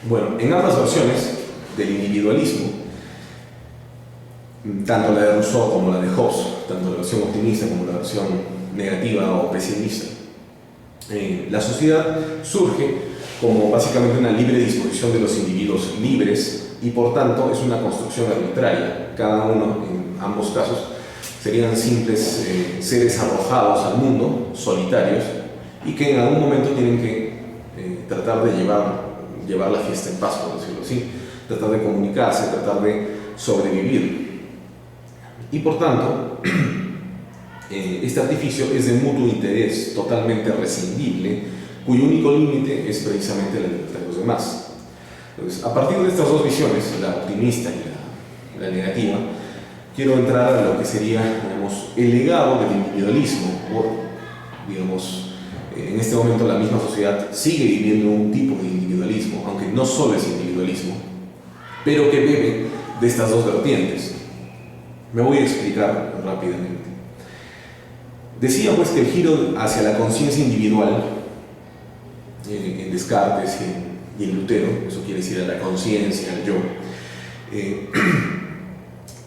Bueno, en ambas versiones del individualismo, tanto la de Rousseau como la de Hobbes, tanto la versión optimista como la versión negativa o pesimista, la sociedad surge como básicamente una libre disposición de los individuos libres y por tanto es una construcción arbitraria. Cada uno, en ambos casos, serían simples seres arrojados al mundo, solitarios, y que en algún momento tienen que tratar de llevar la fiesta en paz, por decirlo así, tratar de comunicarse, tratar de sobrevivir. Y por tanto, este artificio es de mutuo interés, totalmente rescindible, cuyo único límite es precisamente la libertad de los demás. Entonces, a partir de estas dos visiones, la optimista y la negativa, quiero entrar a lo que sería, digamos, el legado del individualismo, o, digamos, en este momento la misma sociedad sigue viviendo un tipo de individualismo, aunque no solo es individualismo, pero que bebe de estas dos vertientes. Me voy a explicar rápidamente. Decía pues que el giro hacia la conciencia individual en Descartes y en Lutero, eso quiere decir a la conciencia, al yo,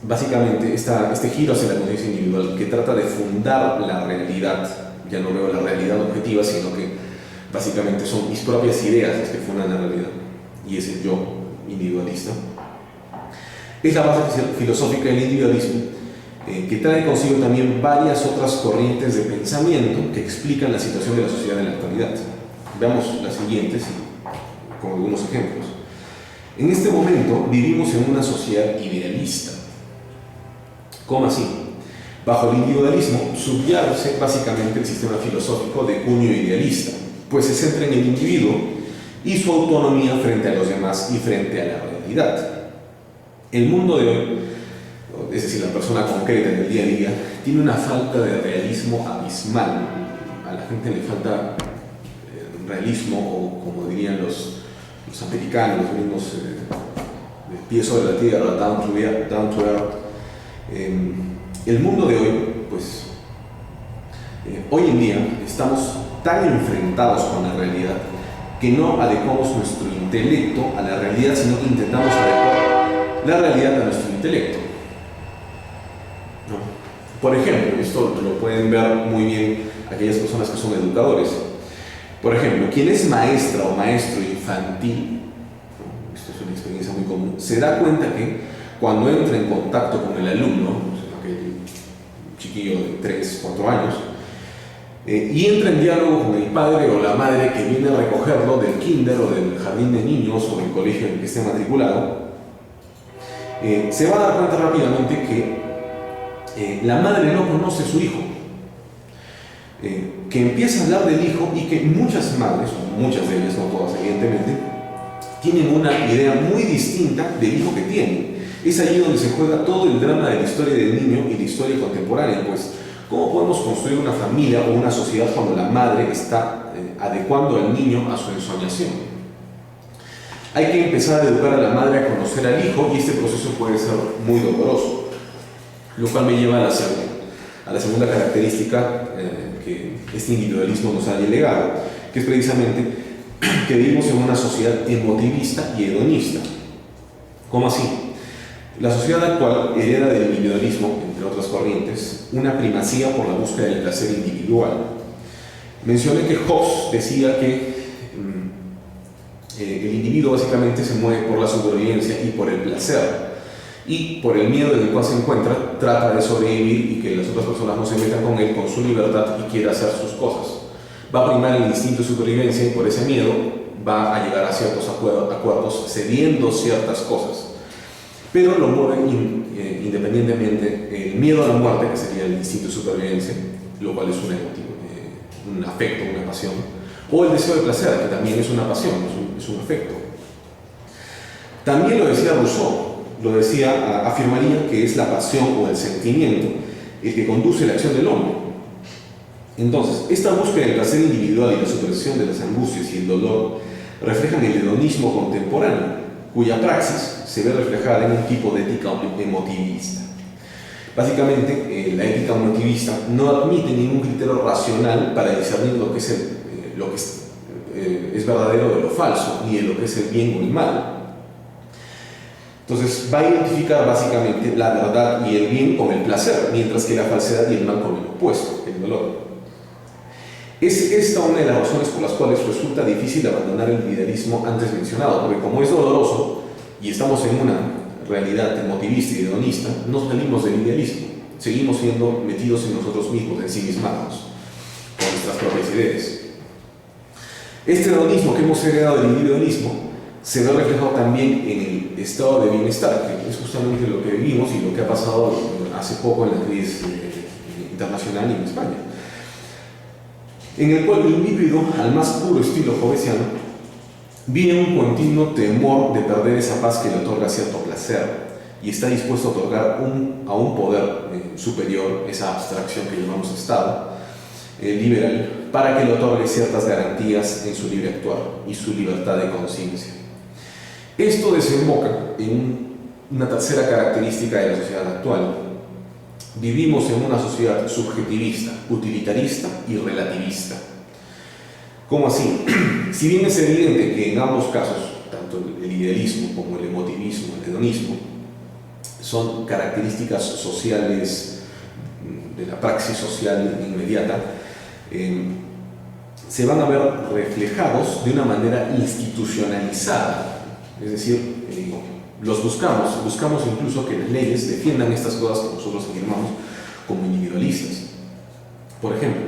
básicamente este giro hacia la conciencia individual que trata de fundar la realidad, ya no veo la realidad objetiva, sino que básicamente son mis propias ideas las que fundan la realidad, y es el yo individualista. Es la base filosófica del individualismo, que trae consigo también varias otras corrientes de pensamiento que explican la situación de la sociedad en la actualidad. Veamos las siguientes con algunos ejemplos. En este momento vivimos en una sociedad idealista. ¿Cómo así? Bajo el individualismo subyace básicamente el sistema filosófico de cuño idealista, pues se centra en el individuo y su autonomía frente a los demás y frente a la realidad. El mundo de hoy, es decir, la persona concreta en el día a día, tiene una falta de realismo abismal. A la gente le falta realismo, o como dirían los americanos, los mismos de pie sobre la tierra, down to earth. El mundo de hoy, pues, hoy en día estamos tan enfrentados con la realidad que no adecuamos nuestro intelecto a la realidad, sino que intentamos adecuar la realidad a nuestro intelecto. ¿No? Por ejemplo, esto lo pueden ver muy bien aquellas personas que son educadores. Por ejemplo, quien es maestra o maestro infantil, ¿no? Esto es una experiencia muy común, se da cuenta que cuando entra en contacto con el alumno, aquel chiquillo de 3, 4 años, y entra en diálogo con el padre o la madre que viene a recogerlo del kinder o del jardín de niños o del colegio en el que esté matriculado, se va a dar cuenta rápidamente que la madre no conoce a su hijo, que empieza a hablar del hijo y que muchas madres, o muchas de ellas, no todas evidentemente, tienen una idea muy distinta del hijo que tienen. Es allí donde se juega todo el drama de la historia del niño y la historia contemporánea, pues ¿cómo podemos construir una familia o una sociedad cuando la madre está adecuando al niño a su ensoñación? Hay que empezar a educar a la madre a conocer al hijo y este proceso puede ser muy doloroso, lo cual me lleva a la segunda característica que este individualismo nos ha legado, que es precisamente que vivimos en una sociedad emotivista y hedonista. ¿Cómo así? La sociedad actual hereda del individualismo, entre otras corrientes, una primacía por la búsqueda del placer individual. Mencioné que Hobbes decía que el individuo básicamente se mueve por la supervivencia y por el placer, y por el miedo en el cual se encuentra trata de sobrevivir y que las otras personas no se metan con él, con su libertad, y quiera hacer sus cosas. Va a primar el instinto de supervivencia y por ese miedo va a llegar a ciertos acuerdos cediendo ciertas cosas. Pero lo mueven independientemente el miedo a la muerte, que sería el instinto de supervivencia, lo cual es un afecto, una pasión, o el deseo de placer, que también es una pasión, es un afecto. También lo decía Rousseau, afirmaría que es la pasión o el sentimiento el que conduce la acción del hombre. Entonces, esta búsqueda del placer individual y la supervivencia de las angustias y el dolor reflejan el hedonismo contemporáneo, cuya praxis se ve reflejada en un tipo de ética emotivista. Básicamente, la ética emotivista no admite ningún criterio racional para discernir lo que es es verdadero de lo falso, ni de lo que es el bien o el mal. Entonces va a identificar básicamente la verdad y el bien con el placer, mientras que la falsedad y el mal con el opuesto, el dolor. Es esta una de las razones por las cuales resulta difícil abandonar el idealismo antes mencionado, porque como es doloroso y estamos en una realidad emotivista y hedonista, no salimos del idealismo, seguimos siendo metidos en nosotros mismos, ensimismados, con nuestras propias ideas. Este hedonismo que hemos heredado del individualismo se ve reflejado también en el estado de bienestar, que es justamente lo que vivimos y lo que ha pasado hace poco en la crisis internacional y en España, en el cual el individuo, al más puro estilo hobbesiano, vive un continuo temor de perder esa paz que le otorga cierto placer y está dispuesto a otorgar a un poder superior, esa abstracción que llamamos Estado liberal, para que le otorgue ciertas garantías en su libre actuar y su libertad de conciencia. Esto desemboca en una tercera característica de la sociedad actual. Vivimos en una sociedad subjetivista, utilitarista y relativista. ¿Cómo así? Si bien es evidente que en ambos casos, tanto el idealismo como el emotivismo, el hedonismo, son características sociales de la praxis social inmediata, se van a ver reflejados de una manera institucionalizada. Es decir, los buscamos incluso que las leyes defiendan estas cosas que nosotros afirmamos como individualistas. Por ejemplo,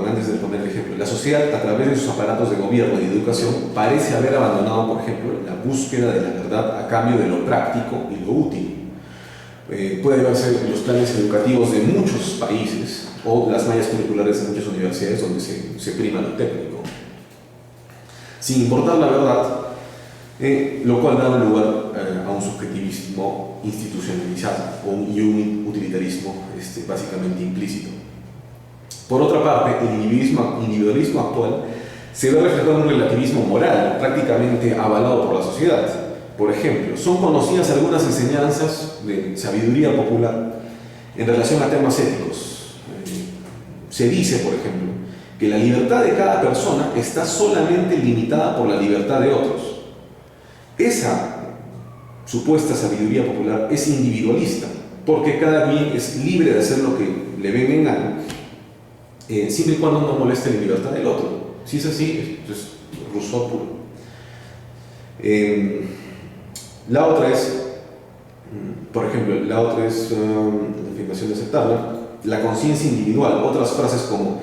antes de poner el ejemplo, la sociedad a través de sus aparatos de gobierno y de educación parece haber abandonado, por ejemplo, la búsqueda de la verdad a cambio de lo práctico y lo útil. Puede verse en los planes educativos de muchos países o las mallas curriculares de muchas universidades donde se prima lo técnico, sin importar la verdad, lo cual da lugar a un subjetivismo institucionalizado y un utilitarismo básicamente implícito. Por otra parte, el individualismo actual se ve reflejado en un relativismo moral prácticamente avalado por la sociedad. Por ejemplo, son conocidas algunas enseñanzas de sabiduría popular en relación a temas éticos. Se dice, por ejemplo, que la libertad de cada persona está solamente limitada por la libertad de otros. Esa supuesta sabiduría popular es individualista, porque cada quien es libre de hacer lo que le venga en gana, siempre y cuando no moleste la libertad del otro. Si es así, es Rousseau puro. La otra es, por ejemplo, la afirmación de aceptarla, la conciencia individual. Otras frases como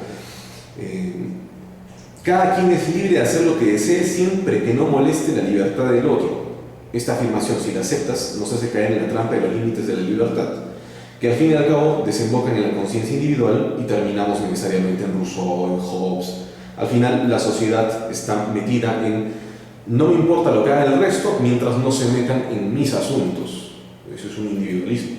cada quien es libre de hacer lo que desee siempre que no moleste la libertad del otro. Esta afirmación, si la aceptas, nos hace caer en la trampa de los límites de la libertad, que al fin y al cabo desembocan en la conciencia individual y terminamos necesariamente en Rousseau, en Hobbes. Al final la sociedad está metida en no me importa lo que haga el resto mientras no se metan en mis asuntos. Eso es un individualismo.